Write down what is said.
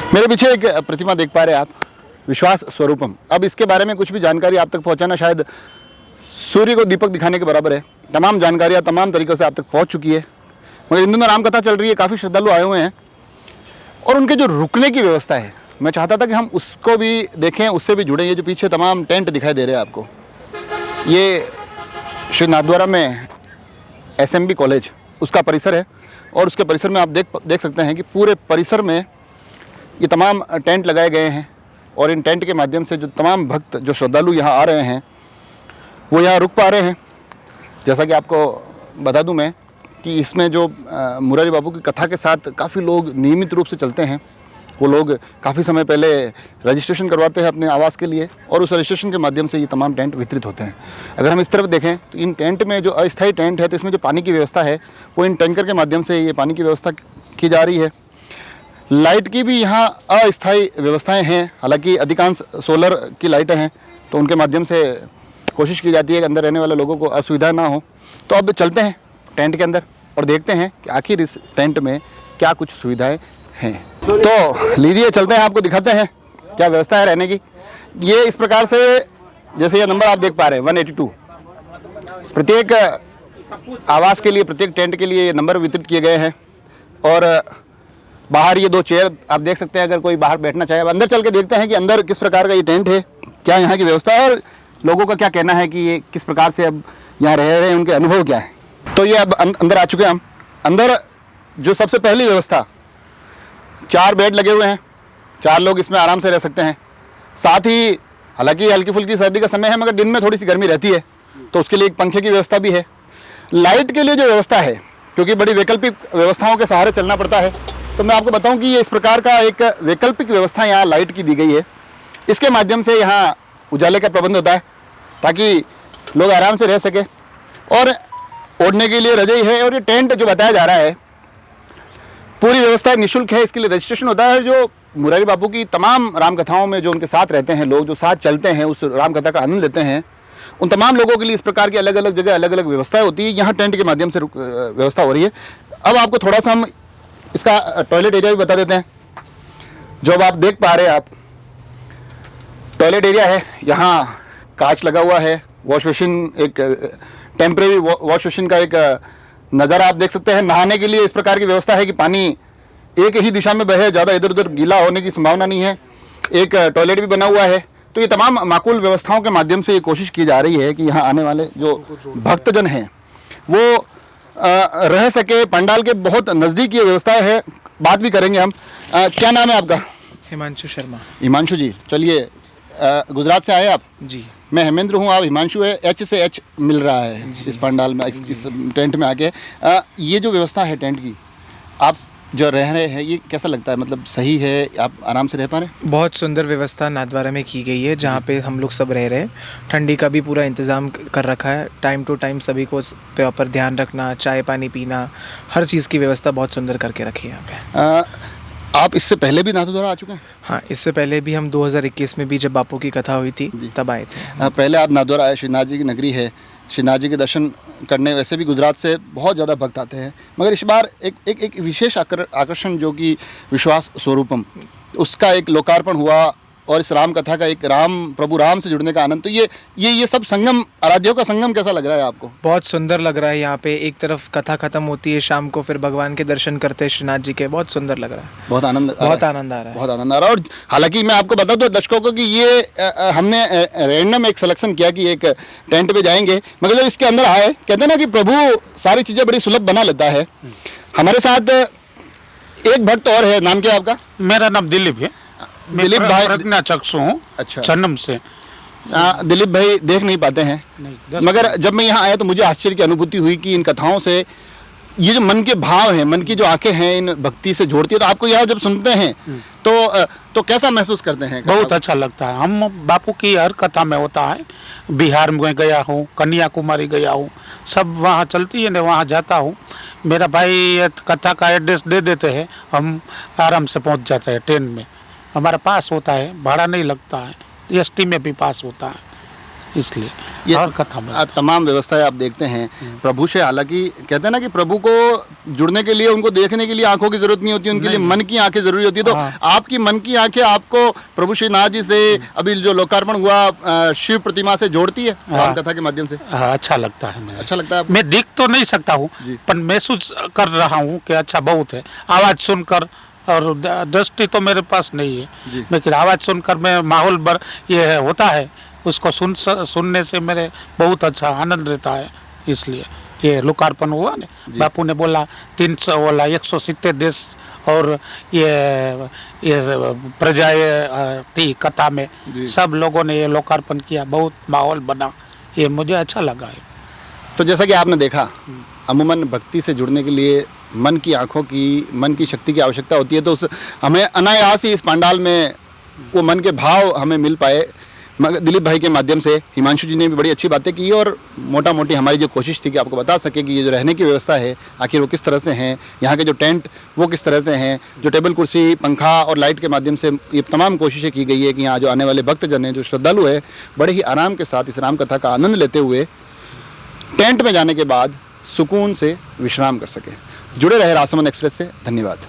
मेरे पीछे एक प्रतिमा देख पा रहे हैं आप, विश्वास स्वरूपम। अब इसके बारे में कुछ भी जानकारी आप तक पहुंचाना शायद सूर्य को दीपक दिखाने के बराबर है। तमाम जानकारियां तमाम तरीक़ों से आप तक पहुंच चुकी है, मगर इन दिनों रामकथा चल रही है, काफ़ी श्रद्धालु आए हुए हैं और उनके जो रुकने की व्यवस्था है, मैं चाहता था कि हम उसको भी देखें, उससे भी जुड़ें। ये जो पीछे तमाम टेंट दिखाई दे रहे हैं आपको, ये श्री नाथद्वारा में SMB कॉलेज उसका परिसर है और उसके परिसर में आप देख सकते हैं कि पूरे परिसर में ये तमाम टेंट लगाए गए हैं और इन टेंट के माध्यम से जो तमाम भक्त, जो श्रद्धालु यहाँ आ रहे हैं, वो यहाँ रुक पा रहे हैं। जैसा कि आपको बता दूं मैं कि इसमें जो मुरारी बाबू की कथा के साथ काफ़ी लोग नियमित रूप से चलते हैं, वो लोग काफ़ी समय पहले रजिस्ट्रेशन करवाते हैं अपने आवास के लिए और उस रजिस्ट्रेशन के माध्यम से ये तमाम टेंट वितरित होते हैं। अगर हम इस तरफ देखें तो इन टेंट में जो अस्थायी टेंट है, तो इसमें जो पानी की व्यवस्था है वो इन टैंकर के माध्यम से ये पानी की व्यवस्था की जा रही है। लाइट की भी यहाँ अस्थायी व्यवस्थाएं हैं, हालांकि अधिकांश सोलर की लाइटें हैं, तो उनके माध्यम से कोशिश की जाती है कि अंदर रहने वाले लोगों को असुविधा ना हो। तो अब चलते हैं टेंट के अंदर और देखते हैं कि आखिर इस टेंट में क्या कुछ सुविधाएं हैं। तो लीजिए चलते हैं, आपको दिखाते हैं क्या व्यवस्था है रहने की। ये इस प्रकार से, जैसे ये नंबर आप देख पा रहे हैं 182, प्रत्येक आवास के लिए, प्रत्येक टेंट के लिए ये नंबर वितरित किए गए हैं। और बाहर ये 2 चेयर आप देख सकते हैं, अगर कोई बाहर बैठना चाहे। अब अंदर चल के देखते हैं कि अंदर किस प्रकार का ये टेंट है, क्या यहाँ की व्यवस्था है और लोगों का क्या कहना है कि ये किस प्रकार से अब यहाँ रह रहे हैं, उनके अनुभव क्या है। तो ये अब अंदर आ चुके हैं हम। अंदर जो सबसे पहली व्यवस्था, 4 बेड लगे हुए हैं, 4 लोग इसमें आराम से रह सकते हैं। साथ ही हालांकि हल्की फुल्की सर्दी का समय है, मगर दिन में थोड़ी सी गर्मी रहती है, तो उसके लिए एक पंखे की व्यवस्था भी है। लाइट के लिए जो व्यवस्था है, क्योंकि बड़ी वैकल्पिक व्यवस्थाओं के सहारे चलना पड़ता है, तो मैं आपको बताऊं कि ये इस प्रकार का एक वैकल्पिक व्यवस्था यहाँ लाइट की दी गई है। इसके माध्यम से यहाँ उजाले का प्रबंध होता है ताकि लोग आराम से रह सके, और ओढ़ने के लिए रजाई है। और ये टेंट जो बताया जा रहा है, पूरी व्यवस्था निःशुल्क है। इसके लिए रजिस्ट्रेशन होता है। जो मुरारी बापू की तमाम रामकथाओं में जो उनके साथ रहते हैं लोग, जो साथ चलते हैं, उस रामकथा का आनंद लेते हैं, उन तमाम लोगों के लिए इस प्रकार की अलग अलग जगह अलग अलग व्यवस्थाएं होती है। यहाँ टेंट के माध्यम से व्यवस्था हो रही है। अब आपको थोड़ा सा हम इसका टॉयलेट एरिया भी बता देते हैं। जो अब आप देख पा रहे हैं, आप टॉयलेट एरिया है, यहाँ कांच लगा हुआ है, वॉश बेसिन, एक टेम्परेरी वॉश बेसिन का एक नज़ारा आप देख सकते हैं। नहाने के लिए इस प्रकार की व्यवस्था है कि पानी एक ही दिशा में बहे, ज़्यादा इधर उधर गीला होने की संभावना नहीं है। एक टॉयलेट भी बना हुआ है। तो ये तमाम माकूल व्यवस्थाओं के माध्यम से ये कोशिश की जा रही है कि यहाँ आने वाले जो भक्तजन हैं वो रह सके। पंडाल के बहुत नज़दीक ये व्यवस्था है। बात भी करेंगे हम। क्या नाम है आपका? हिमांशु शर्मा। हिमांशु जी, चलिए, गुजरात से आए आप? जी। मैं हेमेंद्र हूँ, आप हिमांशु है। H से H मिल रहा है इस पंडाल में, इस टेंट में आके। ये जो व्यवस्था है टेंट की, आप जो रह रहे हैं, ये कैसा लगता है? मतलब सही है, आप आराम से रह पा रहे हैं? बहुत सुंदर व्यवस्था नाथद्वारा में की गई है, जहाँ पे हम लोग सब रह रहे हैं। ठंडी का भी पूरा इंतज़ाम कर रखा है। टाइम टू टाइम सभी को प्रॉपर ध्यान रखना, चाय पानी पीना, हर चीज़ की व्यवस्था बहुत सुंदर करके रखी है यहाँ पे। आप इससे पहले भी नाथद्वारा आ चुके हैं? हाँ, इससे पहले भी हम 2021 में भी जब बापू की कथा हुई थी तब आए थे। पहले आप नाथद्वारा आए। श्रीनाथ जी की नगरी है, श्रीनाथ जी के दर्शन करने वैसे भी गुजरात से बहुत ज़्यादा भक्त आते हैं, मगर इस बार एक विशेष आकर्षण जो कि विश्वास स्वरूपम, उसका एक लोकार्पण हुआ और इस राम कथा का, एक प्रभु राम से जुड़ने का आनंद। तो ये सब संगम, आराध्यों का संगम कैसा लग रहा है आपको? बहुत सुंदर लग रहा है। यहाँ पे एक तरफ कथा खत्म होती है शाम को, फिर भगवान के दर्शन करते हैं श्रीनाथ जी के। बहुत सुंदर लग रहा है। बहुत आनंद आ रहा है। बहुत आनंद आ रहा है। और हालांकि मैं आपको बता दूं दर्शकों को कि ये हमने रैंडम एक सिलेक्शन किया कि एक टेंट पे जाएंगे, मगर जब इसके अंदर आए, कहते हैं ना कि प्रभु सारी चीज़ें बड़ी सुलभ बना लेता है। हमारे साथ एक भक्त और है। नाम क्या है आपका? मेरा नाम दिलीप है। दिलीप भाई प्रज्ञाचक्षु हूँ। अच्छा। जन्म से। दिलीप भाई देख नहीं पाते हैं, मगर जब मैं यहाँ आया तो मुझे आश्चर्य की अनुभूति हुई कि इन कथाओं से ये जो मन के भाव हैं, मन की जो आंखें हैं, इन भक्ति से जोड़ती है। तो आपको यहाँ जब सुनते हैं तो कैसा महसूस करते हैं? बहुत अच्छा लगता है। हम बापू की हर कथा में होता है। बिहार में गया हूँ, कन्याकुमारी गया हूँ, सब वहाँ चलती है ना, वहाँ जाता हूँ। मेरा भाई कथा का एड्रेस दे देते हैं, हम आराम से पहुँच जाते हैं। ट्रेन में हमारा पास होता है, भाड़ा नहीं लगता है, ST में भी पास होता है। इसलिए ये हर कथा में तमाम व्यवस्थाएं आप देखते हैं प्रभु से, हालांकि कहते हैं ना कि प्रभु को जुड़ने के लिए, उनको देखने के लिए आंखों की जरूरत नहीं होती, उनके लिए मन की आंखें जरूरी होती है। तो आपकी मन की आंखें आपको प्रभु श्रीनाथ जी से अभी जो लोकार्पण हुआ शिव प्रतिमा से जोड़ती है राम कथा के माध्यम से? अच्छा लगता है मुझे। अच्छा लगता है आपको? मैं दिख तो नहीं सकता हूँ जी। पर महसूस कर रहा हूँ कि अच्छा बहुत है, आवाज़ सुनकर, और दृष्टि तो मेरे पास नहीं है, जी। लेकिन आवाज़ सुनकर मैं माहौल ये होता है, उसको सुनने से मेरे बहुत अच्छा आनंद रहता है। इसलिए ये लोकार्पण हुआ ना, बापू ने बोला 300 बोला 170 देश और ये प्रजाएं थी कथा में, सब लोगों ने ये लोकार्पण किया, बहुत माहौल बना, ये मुझे अच्छा लगा है। तो जैसा कि आपने देखा, अमूमन भक्ति से जुड़ने के लिए मन की आंखों की, मन की शक्ति की आवश्यकता होती है। तो उस हमें अनायास ही इस पंडाल में वो मन के भाव हमें मिल पाए। मगर दिलीप भाई के माध्यम से हिमांशु जी ने भी बड़ी अच्छी बातें की और मोटा मोटी हमारी जो कोशिश थी कि आपको बता सके कि ये जो रहने की व्यवस्था है आखिर वो किस तरह से हैं, यहाँ के जो टेंट वो किस तरह से हैं, जो टेबल कुर्सी, पंखा और लाइट के माध्यम से ये तमाम कोशिशें की गई है कि यहाँ जो आने वाले भक्तजन हैं, जो श्रद्धालु है, बड़े ही आराम के साथ इस राम कथा का आनंद लेते हुए टेंट में जाने के बाद सुकून से विश्राम कर सके। जुड़े रहे राजसमंद एक्सप्रेस से। धन्यवाद।